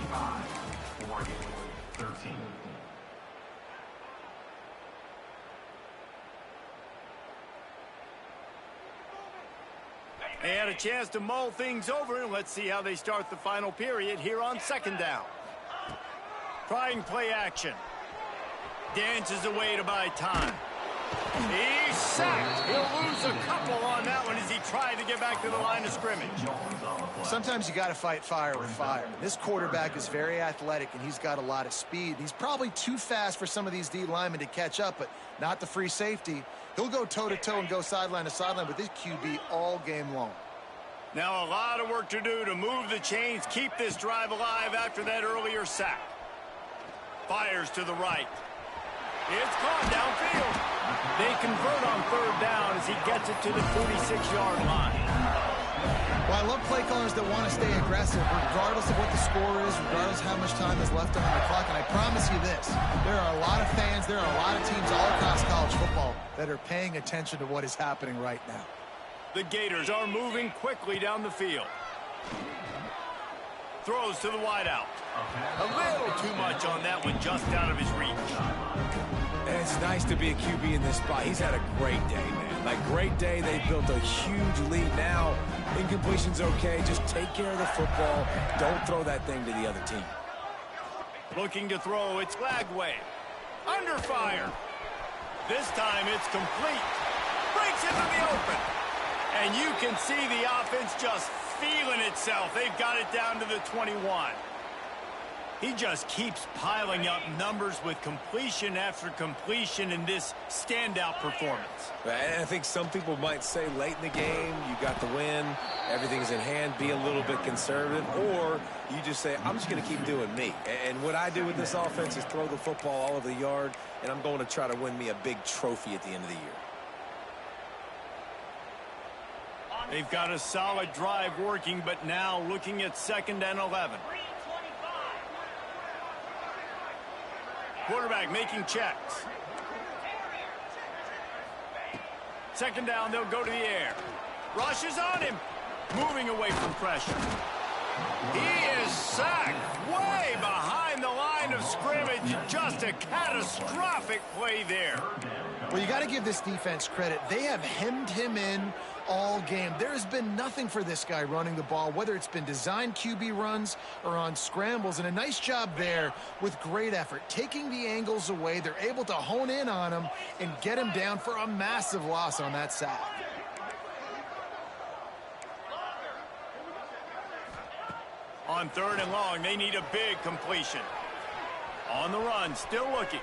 They had a chance to mull things over, and let's see how they start the final period here on second down. Trying play action. Dances away to buy time. He's sacked. He'll lose a couple on that one as he tried to get back to the line of scrimmage. Sometimes you got to fight fire with fire. This quarterback is very athletic, and he's got a lot of speed. He's probably too fast for some of these D linemen to catch up, but not the free safety. He'll go toe-to-toe and go sideline to sideline with this QB all game long. Now a lot of work to do to move the chains, keep this drive alive after that earlier sack. Fires to the right. It's caught downfield. They convert on third down as he gets it to the 46-yard line. Well, I love play callers that want to stay aggressive regardless of what the score is, regardless of how much time is left on the clock. And I promise you this, there are a lot of fans, there are a lot of teams all across college football that are paying attention to what is happening right now. The Gators are moving quickly down the field. Throws to the wideout. A little too much on that one, just out of his reach. And it's nice to be a QB in this spot. He's had a great day, man. Like, great day. They built a huge lead. Now, incompletion's okay. Just take care of the football. Don't throw that thing to the other team. Looking to throw, it's Lagway. Under fire. This time it's complete. Breaks into the open. And you can see the offense just feeling itself. They've got it down to the 21. He just keeps piling up numbers with completion after completion in this standout performance. And I think some people might say late in the game, you got the win, everything's in hand, be a little bit conservative, or you just say, I'm just going to keep doing me. And what I do with this offense is throw the football all over the yard, and I'm going to try to win me a big trophy at the end of the year. They've got a solid drive working, but now looking at 2nd and 11. Quarterback making checks. 2nd down, they'll go to the air. Rushes on him. Moving away from pressure. He is sacked way behind the line of scrimmage. Just a catastrophic play there. Well, you got to give this defense credit. They have hemmed him in all game. There has been nothing for this guy running the ball, whether it's been designed QB runs or on scrambles, and a nice job there with great effort. Taking the angles away, they're able to hone in on him and get him down for a massive loss on that sack. On 3rd and long, they need a big completion. On the run, still looking.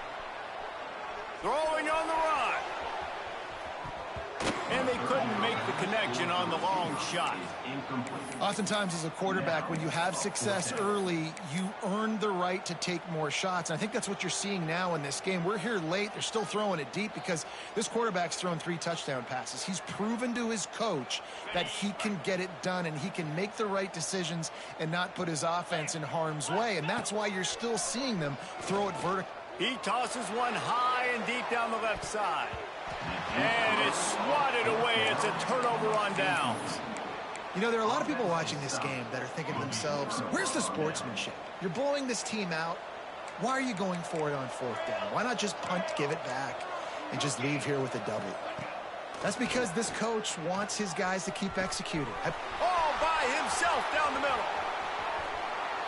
Throwing on the run. and they couldn't make the connection on the long shot. Oftentimes as a quarterback, when you have success early, you earn the right to take more shots. And I think that's what you're seeing now in this game. We're here late. They're still throwing it deep because this quarterback's thrown 3 touchdown passes. He's proven to his coach that he can get it done and he can make the right decisions and not put his offense in harm's way. And that's why you're still seeing them throw it vertical. He tosses one high and deep down the left side. And it's swatted away. It's a turnover on downs. You know, there are a lot of people watching this game that are thinking to themselves, where's the sportsmanship? You're blowing this team out. Why are you going for it on 4th down? Why not just punt, give it back, and just leave here with a W? That's because this coach wants his guys to keep executing. All by himself down the middle.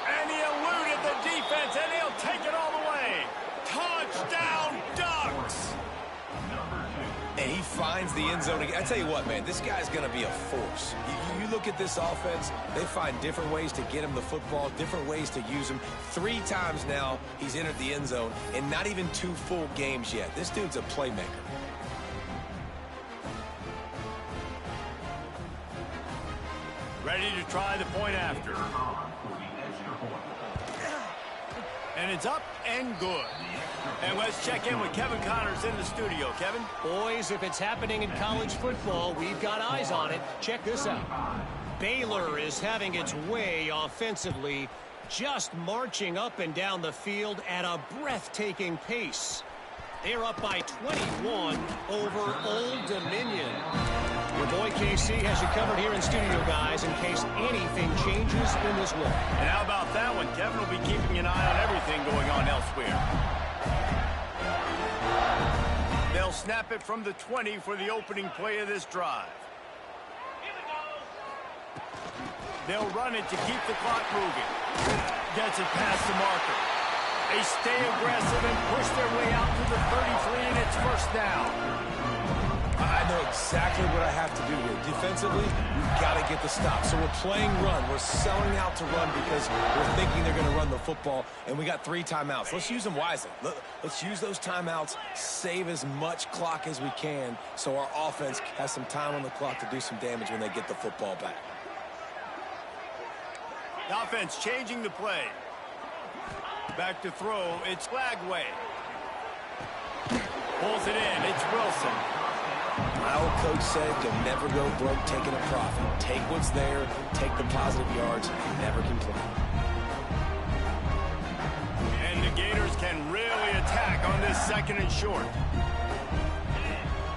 And he eluded the defense, and he'll take it all the way. Touchdown, Ducks! And he finds the end zone again. I tell you what, man, this guy's going to be a force. You look at this offense, they find different ways to get him the football, different ways to use him. 3 times now he's entered the end zone, and not even 2 full games yet. This dude's a playmaker. Ready to try the point after. And it's up and good. And let's check in with Kevin Connors in the studio. Kevin? Boys, if it's happening in college football, we've got eyes on it. Check this out. Baylor is having its way offensively, just marching up and down the field at a breathtaking pace. They're up by 21 over Old Dominion. Your boy KC has you covered here in studio, guys, in case anything changes in this one. And how about that one? Kevin will be keeping an eye on everything going on elsewhere. They'll snap it from the 20 for the opening play of this drive. They'll run it to keep the clock moving. Gets it past the marker. They stay aggressive and push their way out to the 33, and it's 1st down. I know exactly what I have to do here. Defensively, we've got to get the stop. So we're playing run. We're selling out to run because we're thinking they're going to run the football, and we got 3 timeouts. Let's use them wisely. Let's use those timeouts, save as much clock as we can so our offense has some time on the clock to do some damage when they get the football back. The offense changing the play. Back to throw. It's Flagway. Pulls it in. It's Wilson. My old coach said you'll never go broke taking a profit. Take what's there, take the positive yards, and never complain. And the Gators can really attack on this 2nd and short.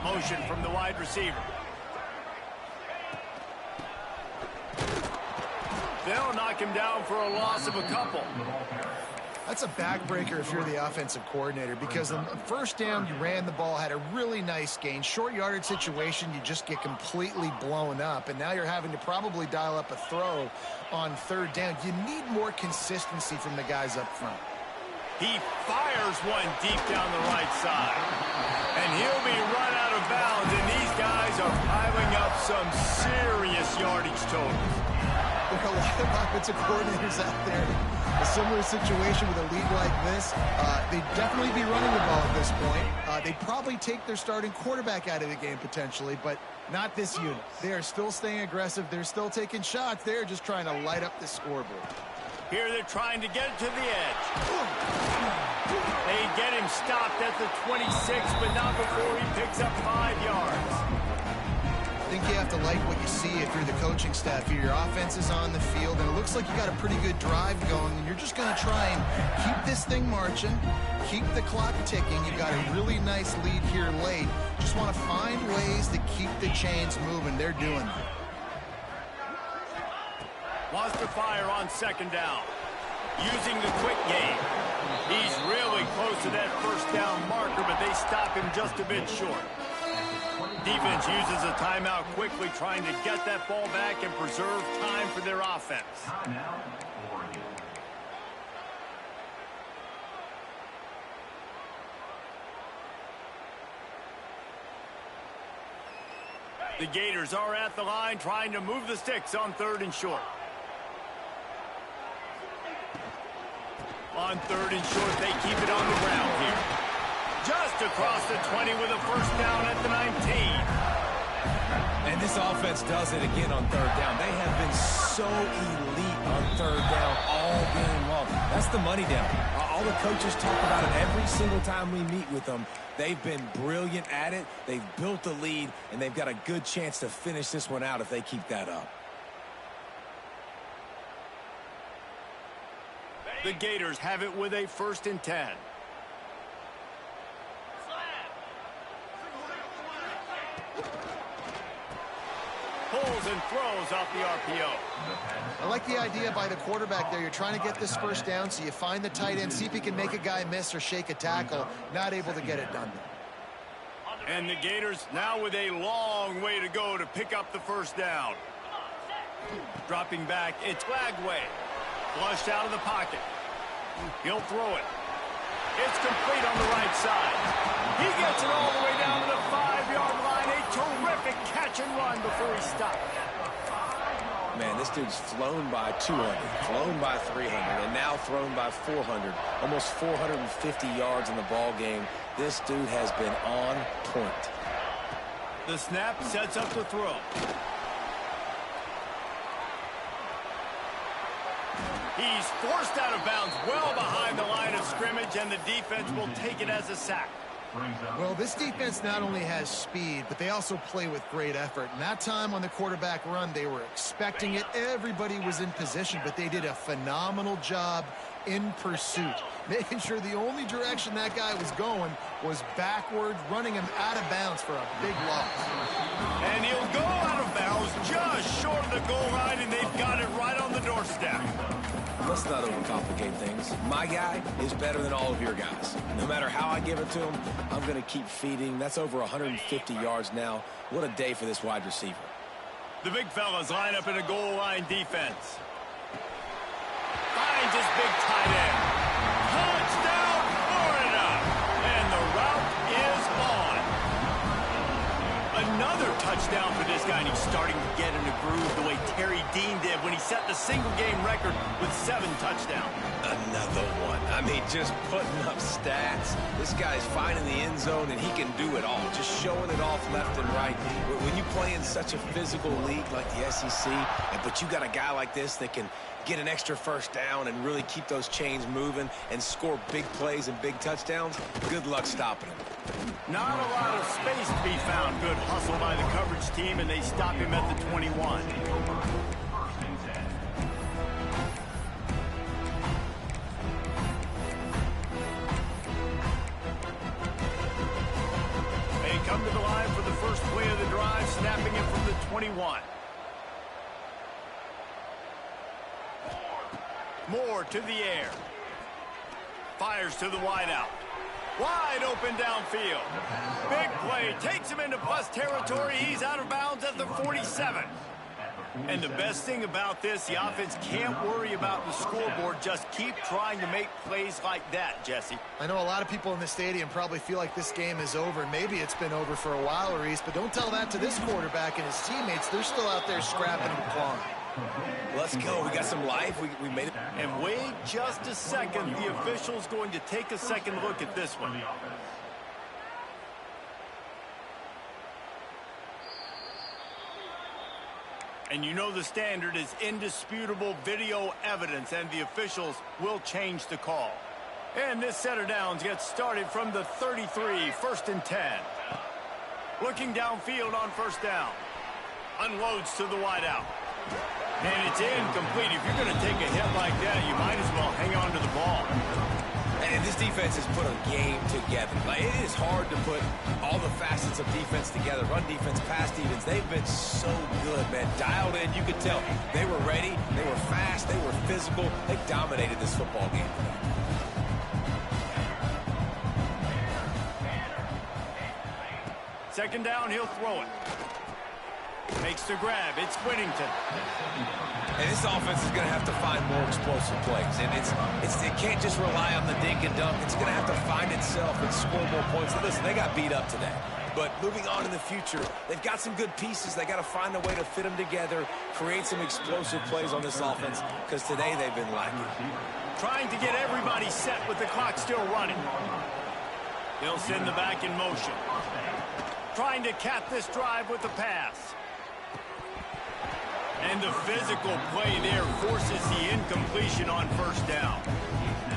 Motion from the wide receiver. They'll knock him down for a loss of a couple. That's a backbreaker if you're the offensive coordinator, because on 1st down, you ran the ball, had a really nice gain. Short yardage situation, you just get completely blown up, and now you're having to probably dial up a throw on 3rd down. You need more consistency from the guys up front. He fires one deep down the right side, and he'll be run out of bounds, and these guys are piling up some serious yardage totals. There are a lot of offensive coordinators out there. A similar situation with a league like this, they'd definitely be running the ball at this point. They'd probably take their starting quarterback out of the game potentially, but not this unit. They are still staying aggressive. They're still taking shots. They're just trying to light up the scoreboard. Here they're trying to get it to the edge. They get him stopped at the 26, but not before he picks up 5 yards. I think you have to like what you see if you're the coaching staff here. Your offense is on the field, and it looks like you got a pretty good drive going, and you're just going to try and keep this thing marching, keep the clock ticking. You've got a really nice lead here late. Just want to find ways to keep the chains moving. They're doing that. Wants to fire on 2nd down. Using the quick game. He's really close to that 1st down marker, but they stop him just a bit short. Defense uses a timeout quickly, trying to get that ball back and preserve time for their offense. The Gators are at the line, trying to move the sticks on 3rd and short. On 3rd and short, they keep it on the ground here. Just across the 20 with a 1st down at the 19. And this offense does it again on third down. They have been so elite on third down all game long. That's the money down. All the coaches talk about it every single time we meet with them. They've been brilliant at it. They've built the lead, and they've got a good chance to finish this one out if they keep that up. The Gators have it with a 1st and 10. Pulls and throws off the RPO. I like the idea by the quarterback there. You're trying to get this 1st down, so you find the tight end, see if he can make a guy miss or shake a tackle. Not able to get it done. And the Gators now with a long way to go to pick up the 1st down. Dropping back, it's Flagway. Flushed out of the pocket. He'll throw it. It's complete on the right side. He gets it all the way down to the 5-yard line. A terrific catch and run before he stopped. Man, this dude's flown by 200, flown by 300, and now thrown by 400. Almost 450 yards in the ball game. This dude has been on point. The snap sets up the throw. He's forced out of bounds well behind the line of scrimmage, and the defense will take it as a sack. Well, this defense not only has speed, but they also play with great effort. And that time on the quarterback run, they were expecting it. Everybody was in position, but they did a phenomenal job in pursuit, making sure the only direction that guy was going was backward, running him out of bounds for a big loss. And he'll go out of bounds just short of the goal line, and they've got it right on the doorstep. Let's not overcomplicate things. My guy is better than all of your guys. No matter how I give it to him, I'm going to keep feeding. That's over 150 yards now. What a day for this wide receiver. The big fellas line up in a goal line defense. Finds his big tight end. Touchdown, Florida! And the route is on. Another touchdown for this guy, and he's starting to get in a groove the way Terry Dean did when he set the single-game record with 7 touchdowns. Another one. I mean, just putting up stats. This guy's finding the end zone, and he can do it all. Just showing it off left and right. When you play in such a physical league like the SEC, but you got a guy like this that can get an extra 1st down and really keep those chains moving and score big plays and big touchdowns, good luck stopping him. Not a lot of space to be found. Good hustle by the coverage team, and they stop him at the 21. They come to the line for the first play of the drive, snapping it from the 21. Moore to the air. Fires to the wideout. Wide open downfield. Big play. Takes him into plus territory. He's out of bounds at the 47. And the best thing about this, the offense can't worry about the scoreboard. Just keep trying to make plays like that, Jesse. I know a lot of people in the stadium probably feel like this game is over. Maybe it's been over for a while, Reese, but don't tell that to this quarterback and his teammates. They're still out there scrapping and clawing. Let's go. We got some life. We made it. And wait just a second. The official's going to take a second look at this one. And you know the standard is indisputable video evidence, and the officials will change the call. And this set of downs gets started from the 33, 1st and 10. Looking downfield on 1st down. Unloads to the wideout. And it's incomplete. If you're going to take a hit like that, you might as well hang on to the ball. And this defense has put a game together. Like, it is hard to put all the facets of defense together. Run defense, pass defense. They've been so good, man. Dialed in. You could tell they were ready. They were fast. They were physical. They dominated this football game today. Second down, he'll throw it. Makes the grab. It's Whittington. And this offense is going to have to find more explosive plays. And it can't just rely on the dink and dunk. It's going to have to find itself and score more points. And listen, they got beat up today. But moving on in the future, they've got some good pieces. They got to find a way to fit them together, create some explosive plays on this offense, because today they've been lacking. Trying to get everybody set with the clock still running. He'll send the back in motion. Trying to cap this drive with the pass. And the physical play there forces the incompletion on first down.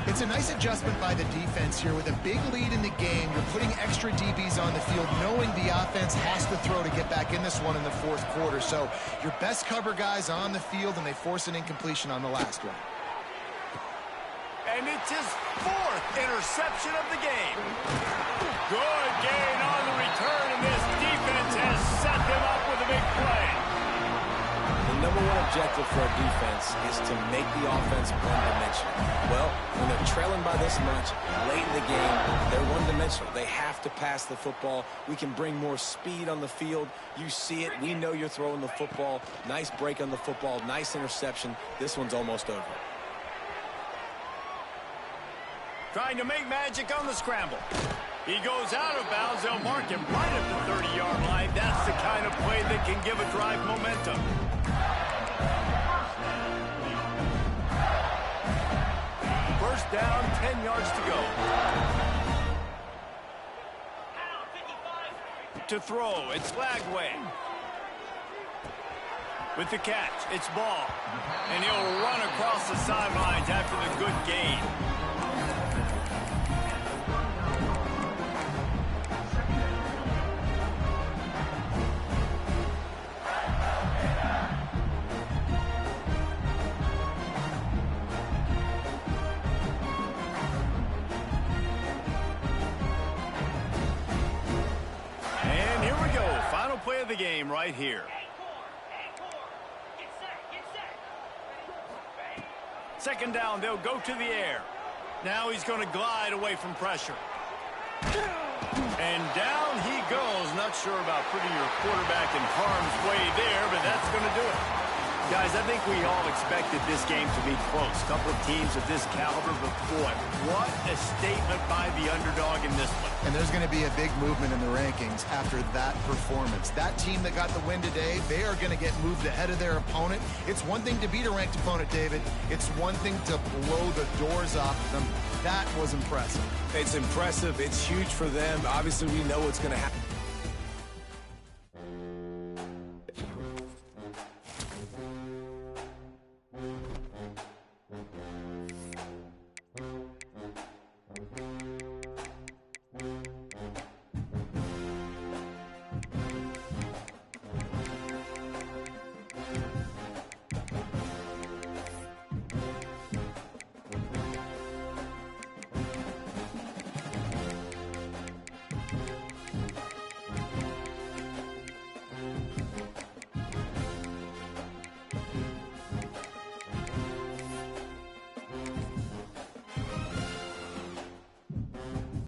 It's a nice adjustment by the defense here. With a big lead in the game, you're putting extra DBs on the field, knowing the offense has to throw to get back in this one in the fourth quarter. So your best cover guys on the field, and they force an incompletion on the last one. And it's his fourth interception of the game. Good gain on the return, and this defense has set them up with a big play. The number one objective for a defense is to make the offense one-dimensional. Well, when they're trailing by this much, late in the game, they're one-dimensional. They have to pass the football. We can bring more speed on the field. You see it. We know you're throwing the football. Nice break on the football. Nice interception. This one's almost over. Trying to make magic on the scramble. He goes out of bounds. They'll mark him right at the 30-yard line. That's the kind of play that can give a drive momentum. First down, 10 yards to go. To throw, it's Flagway. With the catch, it's Ball. And he'll run across the sidelines after the good gain. Play of the game right here. Second down, they'll go to the air. Now he's going to glide away from pressure. And down he goes. Not sure about putting your quarterback in harm's way there, but that's going to do it. Guys, I think we all expected this game to be close. A couple of teams of this caliber, but boy, what a statement by the underdog in this one. And there's going to be a big movement in the rankings after that performance. That team that got the win today, they are going to get moved ahead of their opponent. It's one thing to beat a ranked opponent, David. It's one thing to blow the doors off them. That was impressive. It's impressive. It's huge for them. Obviously, we know what's going to happen.